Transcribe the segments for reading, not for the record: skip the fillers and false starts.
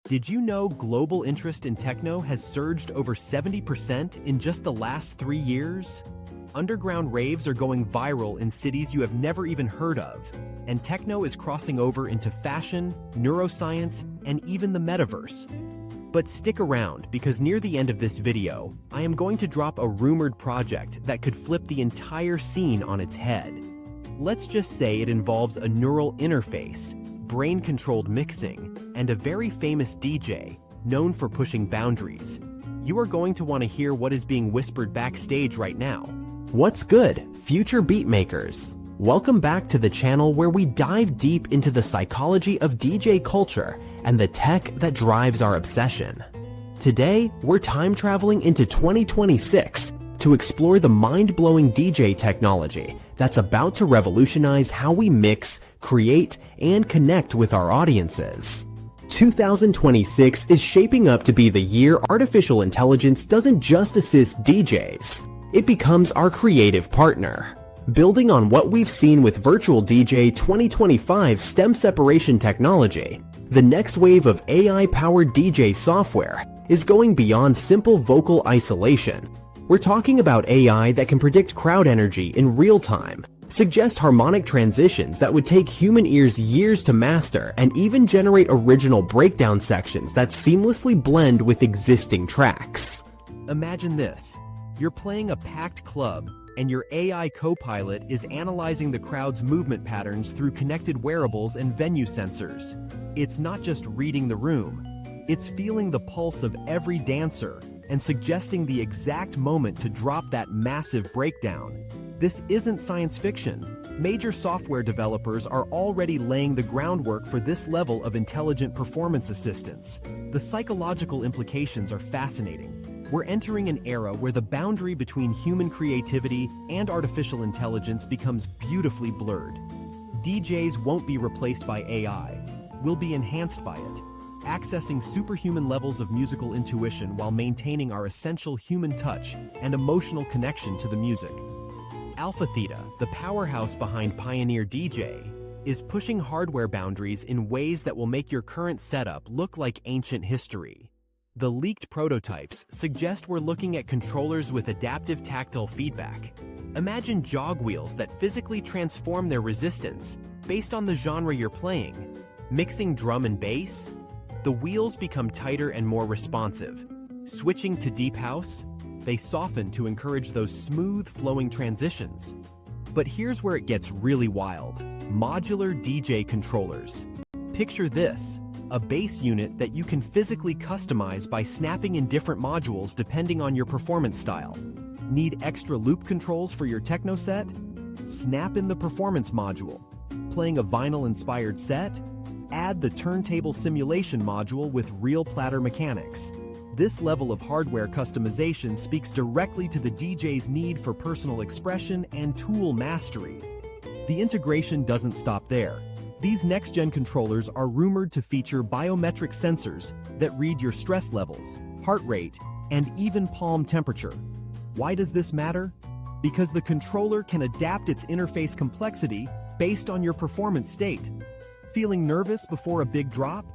Did you know global interest in techno has surged over 70% in just the last 3 years? Underground raves are going viral in cities you have never even heard of, and techno is crossing over into fashion, neuroscience, and even the metaverse. But stick around, because near the end of this video, I am going to drop a rumored project that could flip the entire scene on its head. Let's just say it involves a neural interface, brain-controlled mixing, and a very famous DJ known for pushing boundaries. You are going to want to hear what is being whispered backstage right now. What's good, future beatmakers? Welcome back to the channel where we dive deep into the psychology of DJ culture and the tech that drives our obsession. Today, we're time traveling into 2026 to explore the mind-blowing DJ technology that's about to revolutionize how we mix, create, and connect with our audiences. 2026 is shaping up to be the year artificial intelligence doesn't just assist DJs, it becomes our creative partner. Building on what we've seen with Virtual DJ 2025 stem separation technology, the next wave of AI-powered DJ software is going beyond simple vocal isolation. We're talking about AI that can predict crowd energy in real time, suggest harmonic transitions that would take human ears years to master, and even generate original breakdown sections that seamlessly blend with existing tracks. Imagine this. You're playing a packed club, and your AI co-pilot is analyzing the crowd's movement patterns through connected wearables and venue sensors. It's not just reading the room, it's feeling the pulse of every dancer and suggesting the exact moment to drop that massive breakdown. This isn't science fiction. Major software developers are already laying the groundwork for this level of intelligent performance assistance. The psychological implications are fascinating. We're entering an era where the boundary between human creativity and artificial intelligence becomes beautifully blurred. DJs won't be replaced by AI, will be enhanced by it, accessing superhuman levels of musical intuition while maintaining our essential human touch and emotional connection to the music. Alpha Theta, the powerhouse behind Pioneer DJ, is pushing hardware boundaries in ways that will make your current setup look like ancient history. The leaked prototypes suggest we're looking at controllers with adaptive tactile feedback. Imagine jog wheels that physically transform their resistance based on the genre you're playing. Mixing drum and bass? The wheels become tighter and more responsive. Switching to deep house? They soften to encourage those smooth, flowing transitions. But here's where it gets really wild. Modular DJ controllers. Picture this, a bass unit that you can physically customize by snapping in different modules depending on your performance style. Need extra loop controls for your techno set? Snap in the performance module. Playing a vinyl-inspired set? Add the turntable simulation module with real platter mechanics. This level of hardware customization speaks directly to the DJ's need for personal expression and tool mastery. The integration doesn't stop there. These next-gen controllers are rumored to feature biometric sensors that read your stress levels, heart rate, and even palm temperature. Why does this matter? Because the controller can adapt its interface complexity based on your performance state. Feeling nervous before a big drop?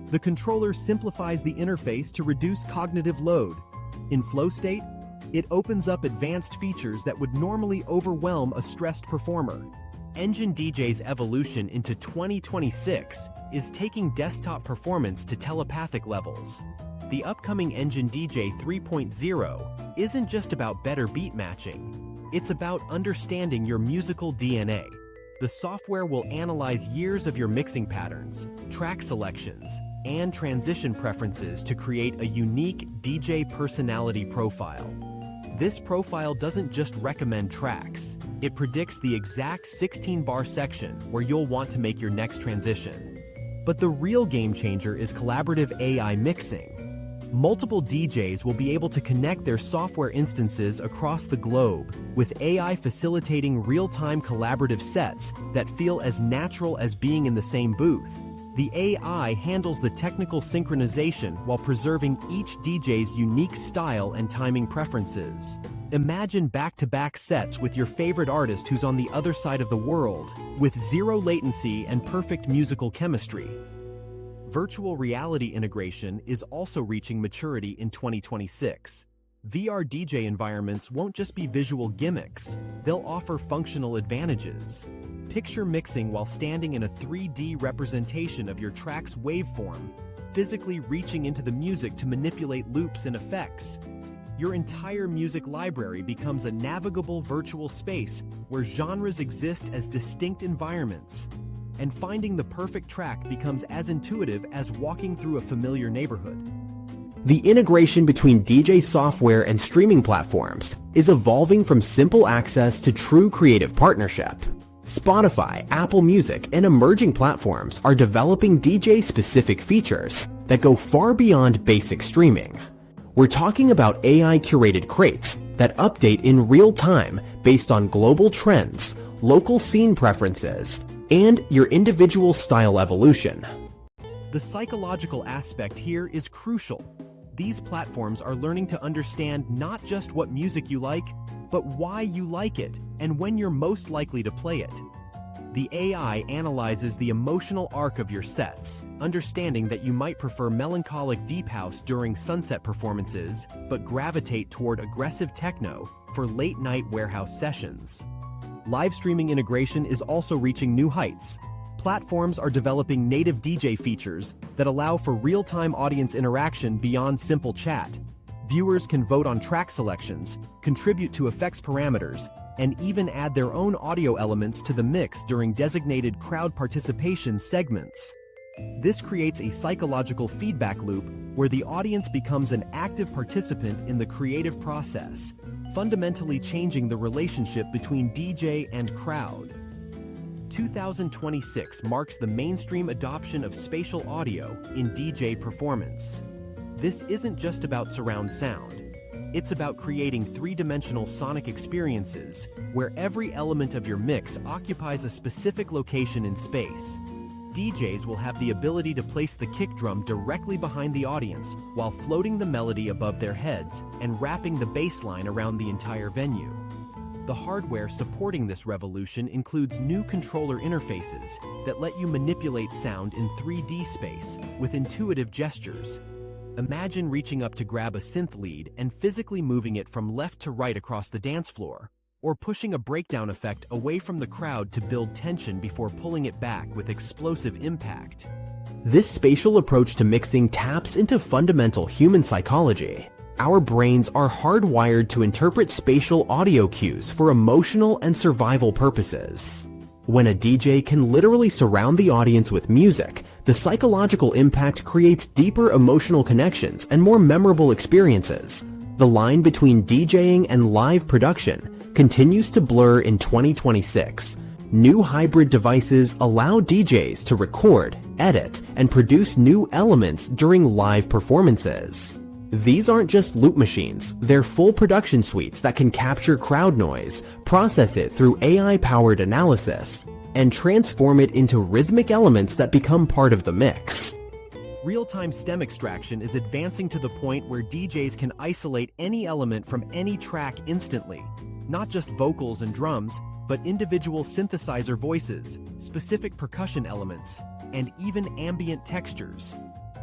The controller simplifies the interface to reduce cognitive load. In flow state, it opens up advanced features that would normally overwhelm a stressed performer. Engine DJ's evolution into 2026 is taking desktop performance to telepathic levels. The upcoming Engine DJ 3.0 isn't just about better beat matching, it's about understanding your musical DNA. The software will analyze years of your mixing patterns, track selections, and transition preferences to create a unique DJ personality profile. This profile doesn't just recommend tracks, it predicts the exact 16-bar section where you'll want to make your next transition. But the real game changer is collaborative AI mixing. Multiple DJs will be able to connect their software instances across the globe, with AI facilitating real-time collaborative sets that feel as natural as being in the same booth. The AI handles the technical synchronization while preserving each DJ's unique style and timing preferences. Imagine back-to-back sets with your favorite artist who's on the other side of the world, with zero latency and perfect musical chemistry. Virtual reality integration is also reaching maturity in 2026. VR DJ environments won't just be visual gimmicks, they'll offer functional advantages. Picture mixing while standing in a 3D representation of your track's waveform, physically reaching into the music to manipulate loops and effects. Your entire music library becomes a navigable virtual space where genres exist as distinct environments. And finding the perfect track becomes as intuitive as walking through a familiar neighborhood. The integration between DJ software and streaming platforms is evolving from simple access to true creative partnership. Spotify, Apple Music, and emerging platforms are developing DJ-specific features that go far beyond basic streaming. We're talking about AI-curated crates that update in real time based on global trends, local scene preferences, and your individual style evolution. The psychological aspect here is crucial. These platforms are learning to understand not just what music you like, but why you like it and when you're most likely to play it. The AI analyzes the emotional arc of your sets, understanding that you might prefer melancholic deep house during sunset performances, but gravitate toward aggressive techno for late-night warehouse sessions. Live streaming integration is also reaching new heights. Platforms are developing native DJ features that allow for real-time audience interaction beyond simple chat. Viewers can vote on track selections, contribute to effects parameters, and even add their own audio elements to the mix during designated crowd participation segments. This creates a psychological feedback loop where the audience becomes an active participant in the creative process, fundamentally changing the relationship between DJ and crowd. 2026 marks the mainstream adoption of spatial audio in DJ performance. This isn't just about surround sound. It's about creating three-dimensional sonic experiences where every element of your mix occupies a specific location in space. DJs will have the ability to place the kick drum directly behind the audience while floating the melody above their heads and wrapping the bass line around the entire venue. The hardware supporting this revolution includes new controller interfaces that let you manipulate sound in 3D space with intuitive gestures. Imagine reaching up to grab a synth lead and physically moving it from left to right across the dance floor, or pushing a breakdown effect away from the crowd to build tension before pulling it back with explosive impact. This spatial approach to mixing taps into fundamental human psychology. Our brains are hardwired to interpret spatial audio cues for emotional and survival purposes. When a DJ can literally surround the audience with music, the psychological impact creates deeper emotional connections and more memorable experiences. The line between DJing and live production continues to blur in 2026. New hybrid devices allow DJs to record, edit, and produce new elements during live performances. These aren't just loop machines, they're full production suites that can capture crowd noise, process it through AI-powered analysis, and transform it into rhythmic elements that become part of the mix. Real-time stem extraction is advancing to the point where DJs can isolate any element from any track instantly, not just vocals and drums, but individual synthesizer voices, specific percussion elements, and even ambient textures.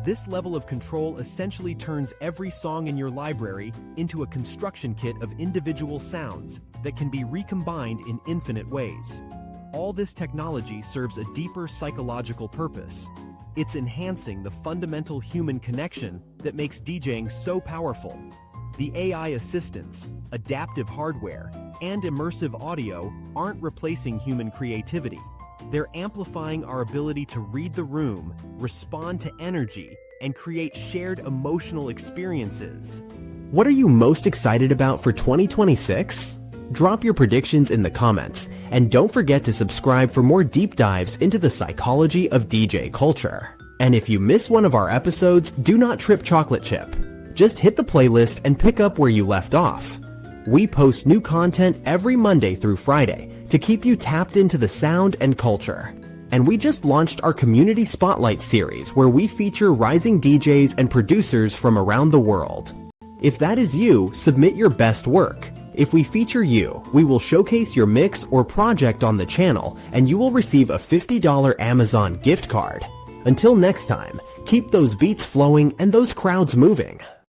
This level of control essentially turns every song in your library into a construction kit of individual sounds that can be recombined in infinite ways. All this technology serves a deeper psychological purpose. It's enhancing the fundamental human connection that makes DJing so powerful. The AI assistants, adaptive hardware, and immersive audio aren't replacing human creativity. They're amplifying our ability to read the room, respond to energy, and create shared emotional experiences. What are you most excited about for 2026? Drop your predictions in the comments, and don't forget to subscribe for more deep dives into the psychology of DJ culture. And if you miss one of our episodes, do not trip chocolate chip. Just hit the playlist and pick up where you left off. We post new content every Monday through Friday to keep you tapped into the sound and culture. And we just launched our Community Spotlight series where we feature rising DJs and producers from around the world. If that is you, submit your best work. If we feature you, we will showcase your mix or project on the channel and you will receive a $50 Amazon gift card. Until next time, keep those beats flowing and those crowds moving.